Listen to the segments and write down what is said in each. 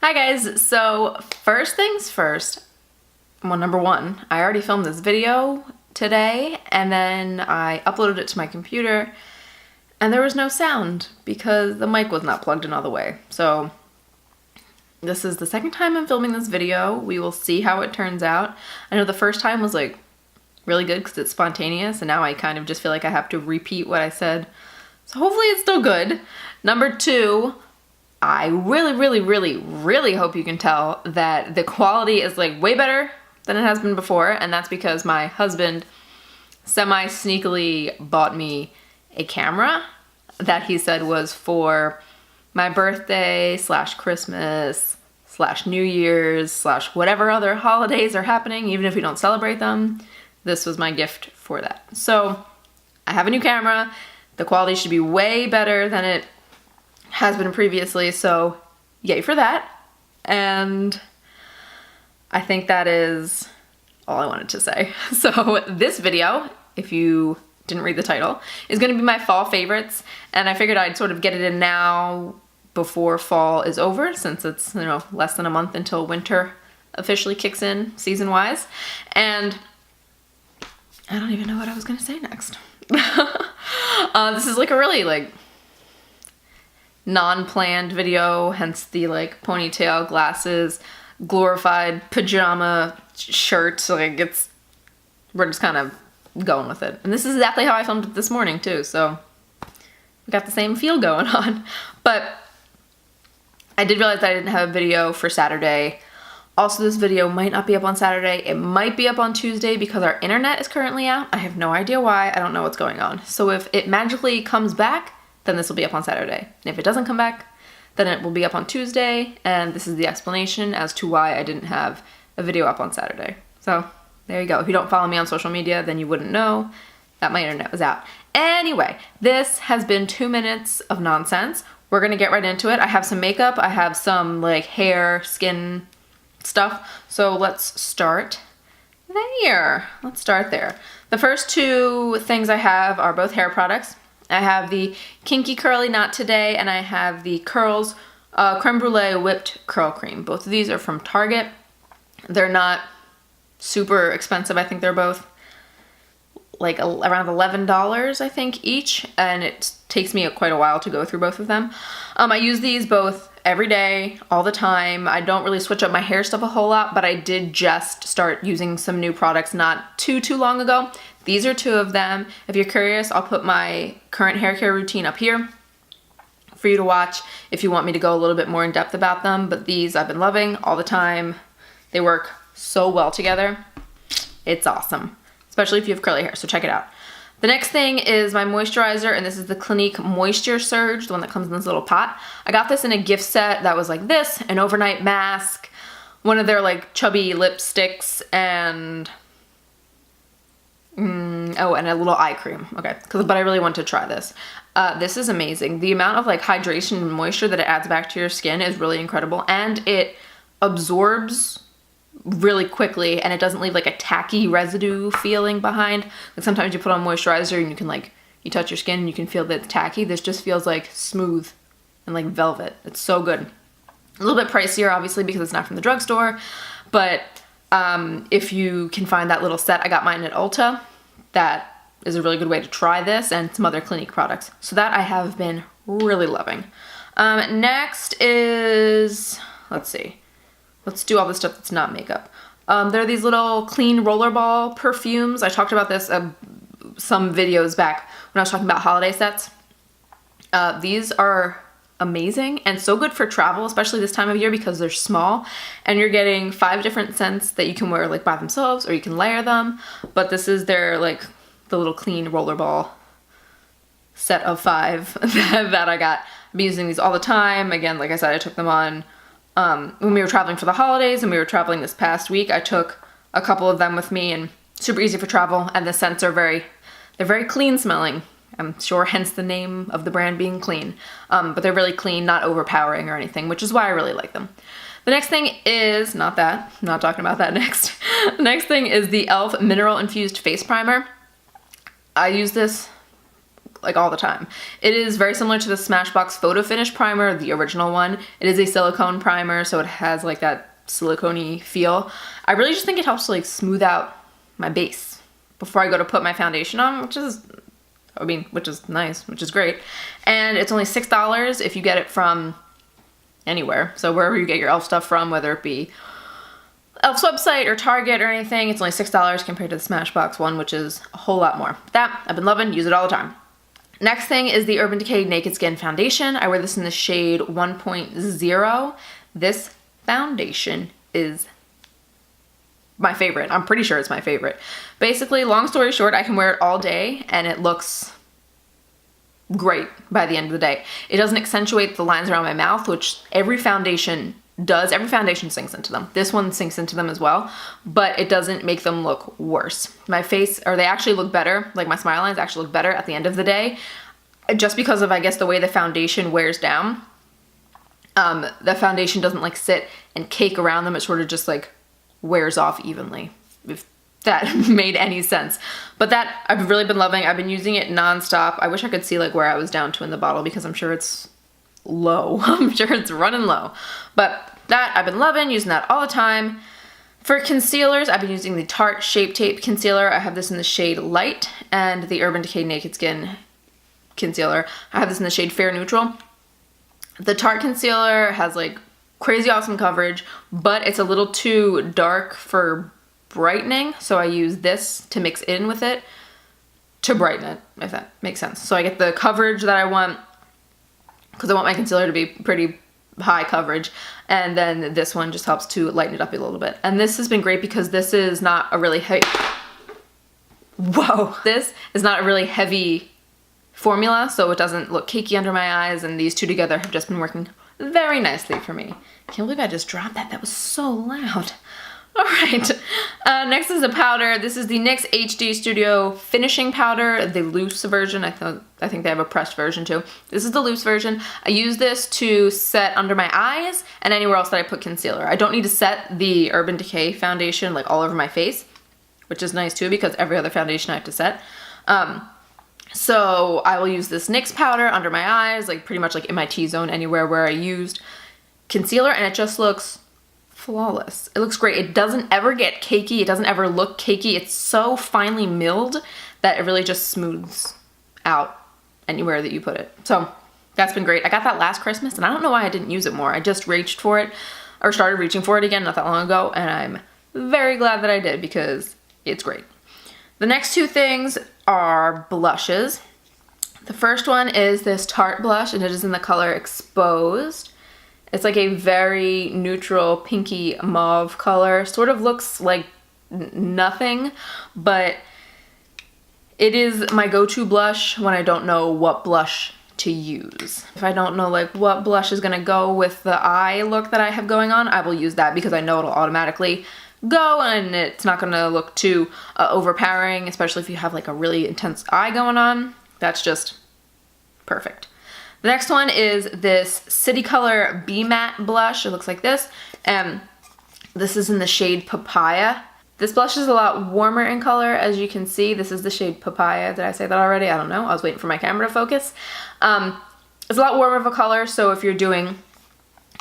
Hi guys, so first things first, well, number one, I already filmed this video today and then I uploaded it to my computer and there was no sound because the mic was not plugged in all the way. So this is the second time I'm filming this video. We will see how it turns out. I know the first time was like really good because it's spontaneous and now I kind of just feel like I have to repeat what I said. So hopefully it's still good. Number two, I really hope you can tell that the quality is like way better than it has been before, and that's because my husband semi-sneakily bought me a camera that he said was for my birthday slash Christmas slash New Year's slash whatever other holidays are happening, even if we don't celebrate them. This was my gift for that. So I have a new camera. The quality should be way better than it has been previously, so yay for that. And I think that is all I wanted to say. So this video, if you didn't read the title, is going to be my fall favorites, and I figured I'd sort of get it in now before fall is over, since it's, you know, less than a month until winter officially kicks in season-wise. And I don't even know what I was going to say next. This is like a really like non-planned video, hence the like ponytail, glasses, glorified pajama shirt. Like we're just kind of going with it. And this is exactly how I filmed it this morning too, so we got the same feel going on. But I did realize that I didn't have a video for Saturday. Also, this video might not be up on Saturday. It might be up on Tuesday because our internet is currently out. I have no idea why. I don't know what's going on. So if it magically comes back, then this will be up on Saturday. And if it doesn't come back, then it will be up on Tuesday. And this is the explanation as to why I didn't have a video up on Saturday. So there you go. If you don't follow me on social media, then you wouldn't know that my internet was out. Anyway, this has been 2 minutes of nonsense. We're gonna get right into it. I have some makeup. I have some like hair, skin stuff. So let's start there. Let's start there. The first two things I have are both hair products. I have the Kinky Curly Knot today, and I have the Curls Crème Brule Whipped Curl Cream. Both of these are from Target. They're not super expensive. I think they're both like around $11, I think, each, and it takes me quite a while to go through both of them. I use these both every day, all the time. I don't really switch up my hair stuff a whole lot, but I did just start using some new products not too long ago. These are two of them. If you're curious, I'll put my current hair care routine up here for you to watch if you want me to go a little bit more in depth about them. But these I've been loving all the time. They work so well together. It's awesome, especially if you have curly hair, so check it out. The next thing is my moisturizer, and this is the Clinique Moisture Surge, the one that comes in this little pot. I got this in a gift set that was like this, an overnight mask, one of their like chubby lipsticks, and oh, and a little eye cream. Okay, but I really want to try this. This is amazing. The amount of like hydration and moisture that it adds back to your skin is really incredible, and it absorbs really quickly, and it doesn't leave like a tacky residue feeling behind. Like sometimes you put on moisturizer and you can like, you touch your skin and you can feel that it's tacky. This just feels like smooth and like velvet. It's so good. A little bit pricier obviously because it's not from the drugstore, but if you can find that little set, I got mine at Ulta. That is a really good way to try this and some other Clinique products. So that I have been really loving. Next is, let's see. Let's do all the stuff that's not makeup. There are these little clean rollerball perfumes. I talked about this some videos back when I was talking about holiday sets. These are amazing and so good for travel, especially this time of year because they're small and you're getting 5 different scents that you can wear like by themselves or you can layer them. But this is their like the little clean rollerball set of 5 that I got. I've been using these all the time. Again, like I said, I took them on when we were traveling for the holidays and we were traveling this past week. I took a couple of them with me, and super easy for travel, and the scents are they're very clean smelling. I'm sure hence the name of the brand being clean. But they're really clean, not overpowering or anything, which is why I really like them. The next thing is, not talking about that next. The next thing is the E.L.F Mineral Infused Face Primer. I use this like all the time. It is very similar to the Smashbox Photo Finish Primer, the original one. It is a silicone primer, so it has like that silicone-y feel. I really just think it helps to like smooth out my base before I go to put my foundation on, which is nice, which is great. And it's only $6 if you get it from anywhere. So wherever you get your e.l.f. stuff from, whether it be e.l.f.'s website or Target or anything, it's only $6 compared to the Smashbox one, which is a whole lot more. That I've been loving, use it all the time. Next thing is the Urban Decay Naked Skin Foundation. I wear this in the shade 1.0. This foundation is my favorite. I'm pretty sure it's my favorite. Basically, long story short, I can wear it all day and it looks great by the end of the day. It doesn't accentuate the lines around my mouth, which every foundation does. Every foundation sinks into them. This one sinks into them as well, but it doesn't make them look worse. My face, or they actually look better, like my smile lines actually look better at the end of the day, just because of, I guess, the way the foundation wears down. The foundation doesn't like sit and cake around them. It sort of just like wears off evenly, if that made any sense. But that I've really been loving. I've been using it nonstop. I wish I could see like where I was down to in the bottle because I'm sure it's low. I'm sure it's running low. But that I've been loving, using that all the time. For concealers, I've been using the Tarte Shape Tape Concealer. I have this in the shade Light, and the Urban Decay Naked Skin Concealer. I have this in the shade Fair Neutral. The Tarte concealer has like crazy awesome coverage, but it's a little too dark for brightening, so I use this to mix in with it to brighten it, if that makes sense. So I get the coverage that I want, because I want my concealer to be pretty high coverage, and then this one just helps to lighten it up a little bit. And this has been great because this is not a really heavy, this is not a really heavy formula, so it doesn't look cakey under my eyes, and these two together have just been working very nicely for me. Can't believe I just dropped that. That was so loud. All right. Next is a powder. This is the NYX HD Studio Finishing Powder, the loose version. I think they have a pressed version too. This is the loose version. I use this to set under my eyes and anywhere else that I put concealer. I don't need to set the Urban Decay foundation like all over my face, which is nice too because every other foundation I have to set. So I will use this NYX powder under my eyes, like pretty much like in my T-zone, anywhere where I used concealer, and it just looks flawless. It looks great. It doesn't ever get cakey. It doesn't ever look cakey. It's so finely milled that it really just smooths out anywhere that you put it. So that's been great. I got that last Christmas, and I don't know why I didn't use it more. I just reached for it, or started reaching for it again not that long ago, and I'm very glad that I did because it's great. The next two things are blushes. The first one is this Tarte blush, and it is in the color Exposed. It's like a very neutral pinky mauve color. Sort of looks like nothing, but it is my go-to blush when I don't know what blush to use. If I don't know like what blush is gonna go with the eye look that I have going on, I will use that because I know it'll automatically go and it's not gonna look too overpowering, especially if you have like a really intense eye going on. That's just perfect. The next one is this City Color Be Matte blush. It looks like this, and this is in the shade Papaya. This blush is a lot warmer in color, as you can see. This is the shade Papaya. Did I say that already? I don't know. I was waiting for my camera to focus. It's a lot warmer of a color, so if you're doing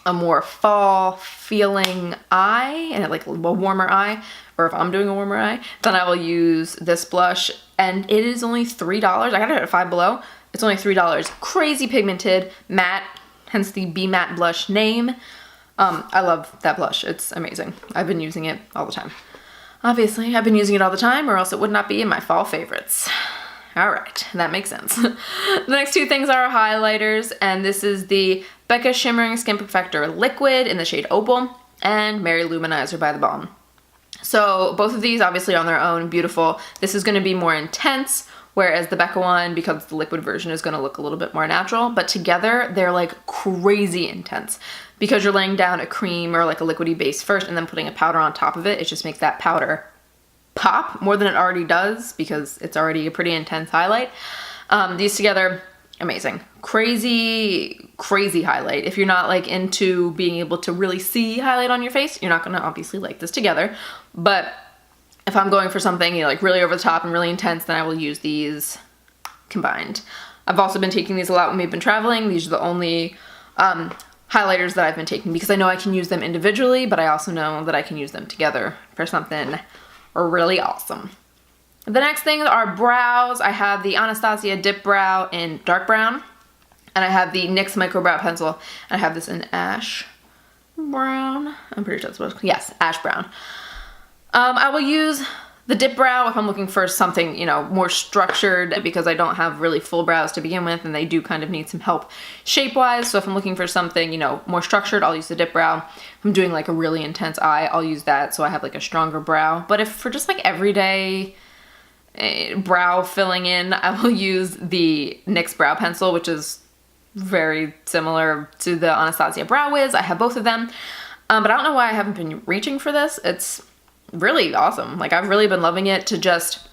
a more fall feeling eye and like a warmer eye, or if I'm doing a warmer eye, then I will use this blush, and it is only $3. I got it at Five Below. It's only $3. Crazy pigmented, matte, hence the Be Matte blush name. I love that blush. It's amazing. I've been using it all the time. Obviously, I've been using it all the time, or else it would not be in my fall favorites. All right, that makes sense. The next two things are highlighters, and this is the Becca Shimmering Skin Perfector Liquid in the shade Opal, and Lou Manizer by the Balm. So both of these obviously on their own, beautiful. This is gonna be more intense, whereas the Becca one, because the liquid version is gonna look a little bit more natural, but together they're like crazy intense. Because you're laying down a cream or like a liquidy base first and then putting a powder on top of it, it just makes that powder pop more than it already does because it's already a pretty intense highlight. These together, amazing. Crazy, crazy highlight. If you're not like into being able to really see highlight on your face, you're not gonna obviously like this together. But if I'm going for something, you know, like really over the top and really intense, then I will use these combined. I've also been taking these a lot when we've been traveling. These are the only highlighters that I've been taking because I know I can use them individually, but I also know that I can use them together for something really awesome. The next thing are brows. I have the Anastasia Dipbrow in dark brown, and I have the NYX Micro Brow Pencil, and I have this in ash brown. I'm pretty sure that's what it's called. Yes, ash brown. I will use the Dipbrow if I'm looking for something, you know, more structured because I don't have really full brows to begin with and they do kind of need some help shape-wise. So if I'm looking for something, you know, more structured, I'll use the Dipbrow. If I'm doing like a really intense eye, I'll use that so I have like a stronger brow. But if for just like everyday brow filling in, I will use the NYX Brow Pencil, which is very similar to the Anastasia Brow Wiz. I have both of them. But I don't know why I haven't been reaching for this. It's really awesome. Like I've really been loving it to just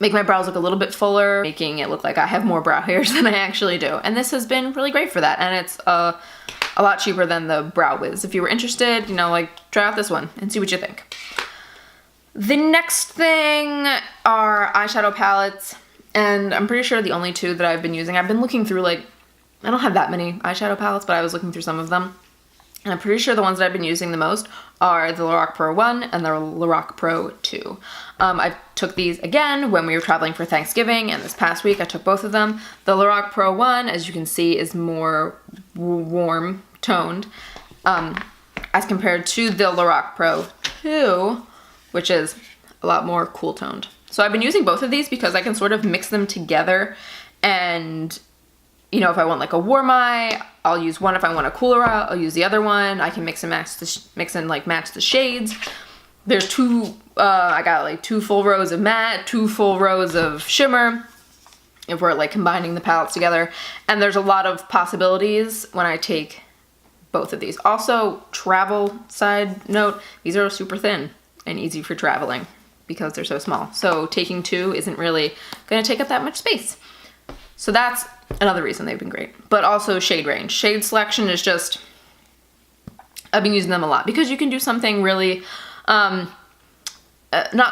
make my brows look a little bit fuller, making it look like I have more brow hairs than I actually do. And this has been really great for that. And it's a lot cheaper than the Brow Wiz. If you were interested, you know, like try out this one and see what you think. The next thing are eyeshadow palettes. And I'm pretty sure the only two that I've been using, I've been looking through like, I don't have that many eyeshadow palettes, but I was looking through some of them. And I'm pretty sure the ones that I've been using the most are the Lorac Pro 1 and the Lorac Pro 2. I took these again when we were traveling for Thanksgiving, and this past week I took both of them. The Lorac Pro 1, as you can see, is more warm toned as compared to the Lorac Pro 2, which is a lot more cool toned. So I've been using both of these because I can sort of mix them together, and you know, if I want like a warm eye, I'll use one. If I want a cooler eye, I'll use the other one. I can mix and match the shades. There's I got like 2 full rows of matte, 2 full rows of shimmer, if we're like combining the palettes together. And there's a lot of possibilities when I take both of these. Also, travel side note, these are super thin and easy for traveling because they're so small. So taking 2 isn't really gonna take up that much space. So that's another reason they've been great. But also shade range. Shade selection is just, I've been using them a lot because you can do something really, not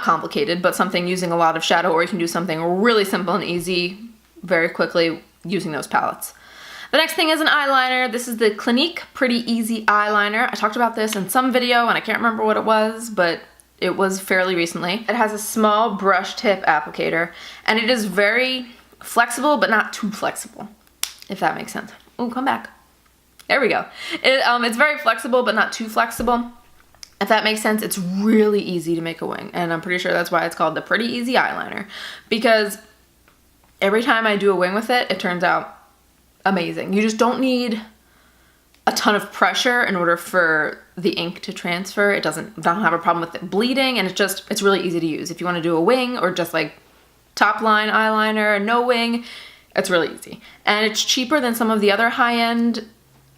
complicated, but something using a lot of shadow, or you can do something really simple and easy very quickly using those palettes. The next thing is an eyeliner. This is the Clinique Pretty Easy Eyeliner. I talked about this in some video and I can't remember what it was, but it was fairly recently. It has a small brush tip applicator and it is very flexible, but not too flexible, if that makes sense. Oh, come back. There we go. It's very flexible, but not too flexible. If that makes sense, it's really easy to make a wing. And I'm pretty sure that's why it's called the Pretty Easy Eyeliner. Because every time I do a wing with it, it turns out amazing. You just don't need a ton of pressure in order for the ink to transfer. It don't have a problem with it bleeding, and it's really easy to use. If you want to do a wing or just like top line eyeliner, no wing, it's really easy. And it's cheaper than some of the other high-end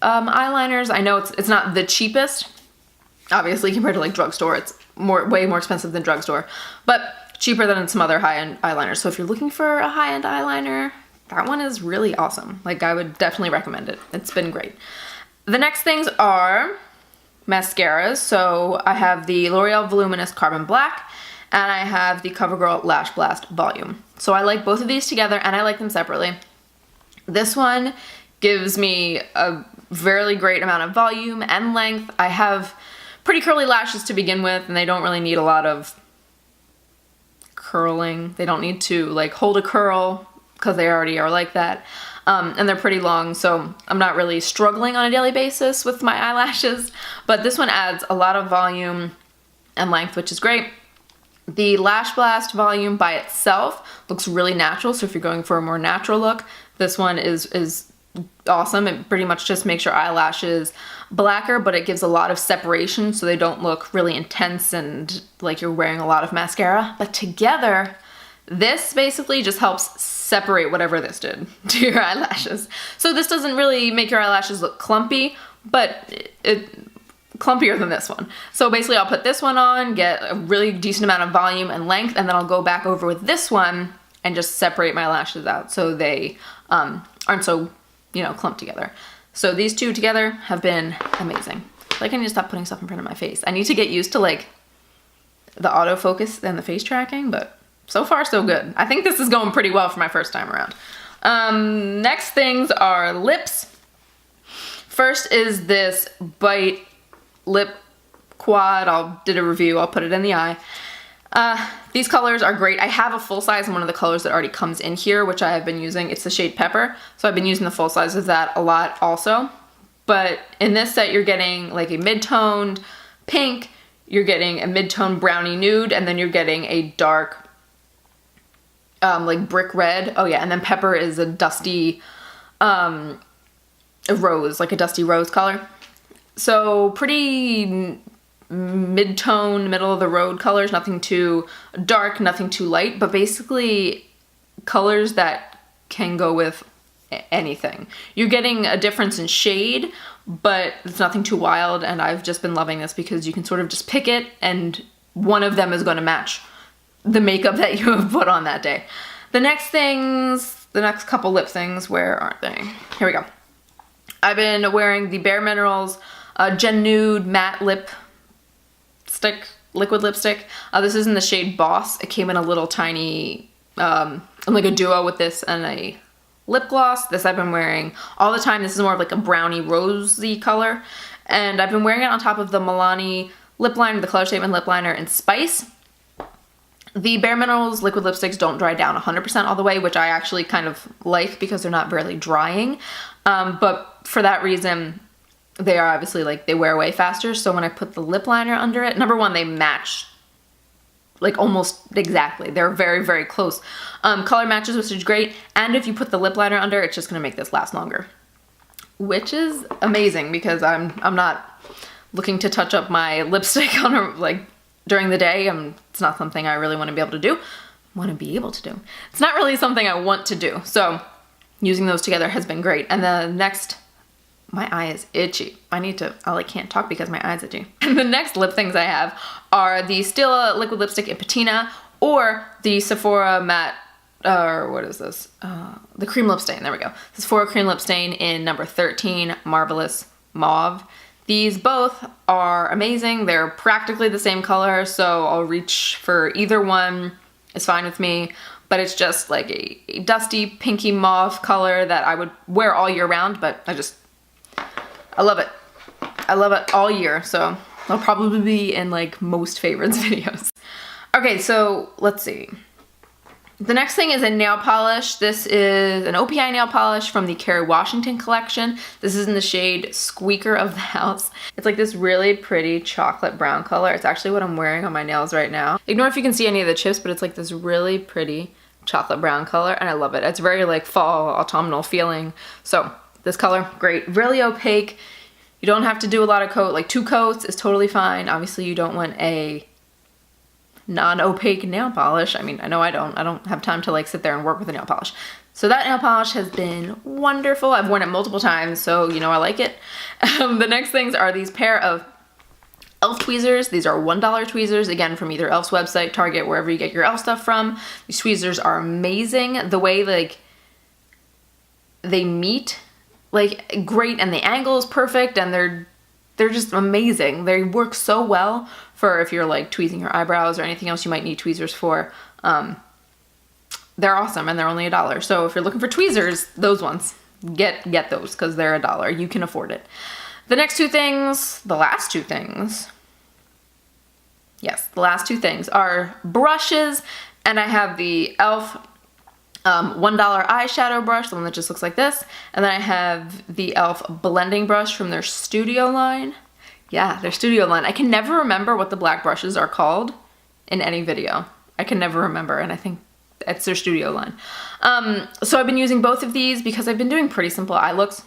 eyeliners. I know it's not the cheapest, obviously, compared to like drugstore. It's way more expensive than drugstore, but cheaper than some other high-end eyeliners. So if you're looking for a high-end eyeliner, that one is really awesome. Like, I would definitely recommend it. It's been great. The next things are mascaras. So I have the L'Oreal Voluminous Carbon Black, and I have the Covergirl Lashblast Volume. So I like both of these together, and I like them separately. This one gives me a very great amount of volume and length. I have pretty curly lashes to begin with, and they don't really need a lot of curling. They don't need to like hold a curl because they already are like that. And they're pretty long, so I'm not really struggling on a daily basis with my eyelashes. But this one adds a lot of volume and length, which is great. The Lashblast Volume by itself looks really natural, so if you're going for a more natural look, this one is awesome. It pretty much just makes your eyelashes blacker, but it gives a lot of separation so they don't look really intense and like you're wearing a lot of mascara. But together, this basically just helps separate whatever this did to your eyelashes. So this doesn't really make your eyelashes look clumpy, but clumpier than this one. So basically I'll put this one on, get a really decent amount of volume and length, and then I'll go back over with this one and just separate my lashes out so they aren't so, clumped together. So these two together have been amazing. Like, I need to stop putting stuff in front of my face. I need to get used to like the autofocus and the face tracking, but so far so good. I think this is going pretty well for my first time around. Next things are lips. First is this Bite Lip Quad. Did a review, I'll put it in the eye. These colors are great. I have a full size in one of the colors that already comes in here, which I have been using. It's the shade Pepper, so I've been using the full size of that a lot also. But in this set, you're getting like a mid-toned pink, you're getting a mid-tone brownie nude, and then you're getting a dark like brick red. Oh yeah, and then Pepper is a dusty rose, like a dusty rose color. So pretty mid-tone, middle of the road colors, nothing too dark, nothing too light, but basically colors that can go with anything. You're getting a difference in shade, but it's nothing too wild, and I've just been loving this because you can sort of just pick it and one of them is going to match the makeup that you have put on that day. The next couple lip things, where aren't they? Here we go. I've been wearing the bareMinerals GenNude Matte Liquid Lipstick. This is in the shade Boss. It came in a little tiny, like a duo with this and a lip gloss. This I've been wearing all the time. This is more of like a brownie rosy color. And I've been wearing it on top of the Milani lip liner, the Color Statement lip liner in Spice. The bareMinerals liquid lipsticks don't dry down 100% all the way, which I actually kind of like because they're not barely drying. But for that reason, they are obviously like, they wear away faster. So when I put the lip liner under it, number one, they match like almost exactly. They're very, very close. Color matches, which is great. And if you put the lip liner under, it's just gonna make this last longer, which is amazing because I'm not looking to touch up my lipstick on during the day. It's not something I really want to be able to do. It's not really something I want to do. So using those together has been great. And the next, my eye is itchy. I can't talk because my eye's itchy. And the next lip things I have are the Stila liquid lipstick in Patina or the Sephora matte, or what is this? The cream lip stain, there we go. The Sephora cream lip stain in number 13, Marvelous Mauve. These both are amazing. They're practically the same color, so I'll reach for either one. It's fine with me, but it's just like a dusty pinky mauve color that I would wear all year round, but I love it. I love it all year, so I'll probably be in like most favorites videos. Okay, so let's see. The next thing is a nail polish. This is an OPI nail polish from the Kerry Washington collection. This is in the shade Squeaker of the House. It's like this really pretty chocolate brown color. It's actually what I'm wearing on my nails right now. Ignore if you can see any of the chips, but it's like this really pretty chocolate brown color, and I love it. It's very like fall, autumnal feeling. So this color, great. Really opaque. You don't have to do a lot of coat. Like 2 coats is totally fine. Obviously you don't want a non-opaque nail polish. I mean, I know I don't have time to like sit there and work with a nail polish. So that nail polish has been wonderful. I've worn it multiple times, so you know I like it. The next things are these pair of E.L.F tweezers. These are $1 tweezers, again from either E.L.F's website, Target, wherever you get your E.L.F stuff from. These tweezers are amazing. The way like they meet, like great, and the angle is perfect, and they're just amazing. They work so well for if you're like tweezing your eyebrows or anything else you might need tweezers for. They're awesome, and they're only $1. So if you're looking for tweezers, those ones, get those because they're $1. You can afford it. The last two things are brushes, and I have the E.L.F $1 eyeshadow brush, the one that just looks like this, and then I have the E.L.F blending brush from their studio line. Yeah, their studio line. I can never remember what the black brushes are called in any video. I can never remember, and I think it's their studio line. So I've been using both of these because I've been doing pretty simple eye looks.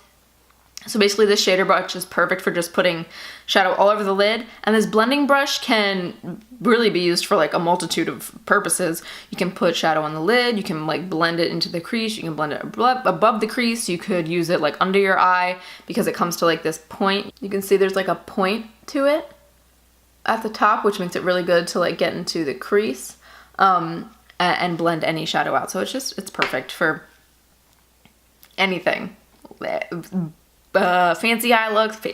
So basically this shader brush is perfect for just putting shadow all over the lid, and this blending brush can really be used for like a multitude of purposes. You can put shadow on the lid, you can like blend it into the crease, you can blend it above the crease, you could use it like under your eye because it comes to like this point. You can see there's like a point to it at the top, which makes it really good to like get into the crease and blend any shadow out. So it's perfect for anything. Fancy eye looks,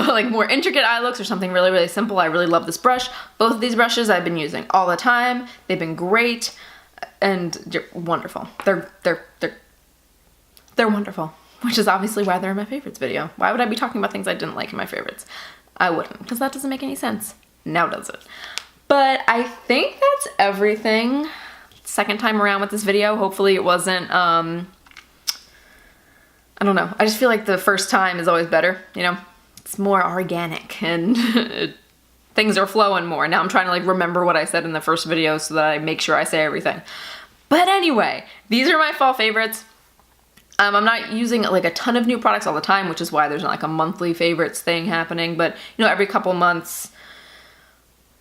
like more intricate eye looks or something really, really simple. I really love this brush. Both of these brushes I've been using all the time. They've been great. and wonderful. They're wonderful, which is obviously why they're in my favorites video. Why would I be talking about things I didn't like in my favorites? I wouldn't, because that doesn't make any sense. Now does it? But I think that's everything. Second time around with this video. Hopefully it wasn't, I don't know. I just feel like the first time is always better, you know? It's more organic and things are flowing more. Now I'm trying to like remember what I said in the first video so that I make sure I say everything. But anyway, these are my fall favorites. I'm not using like a ton of new products all the time, which is why there's not like a monthly favorites thing happening. But you know, every couple months,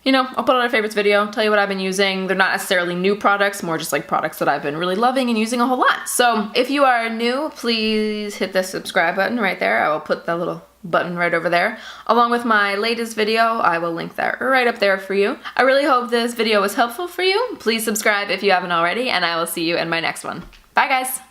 you know, I'll put out a favorites video, tell you what I've been using. They're not necessarily new products, more just like products that I've been really loving and using a whole lot. So if you are new, please hit the subscribe button right there. I will put that little button right over there. Along with my latest video, I will link that right up there for you. I really hope this video was helpful for you. Please subscribe if you haven't already, and I will see you in my next one. Bye guys!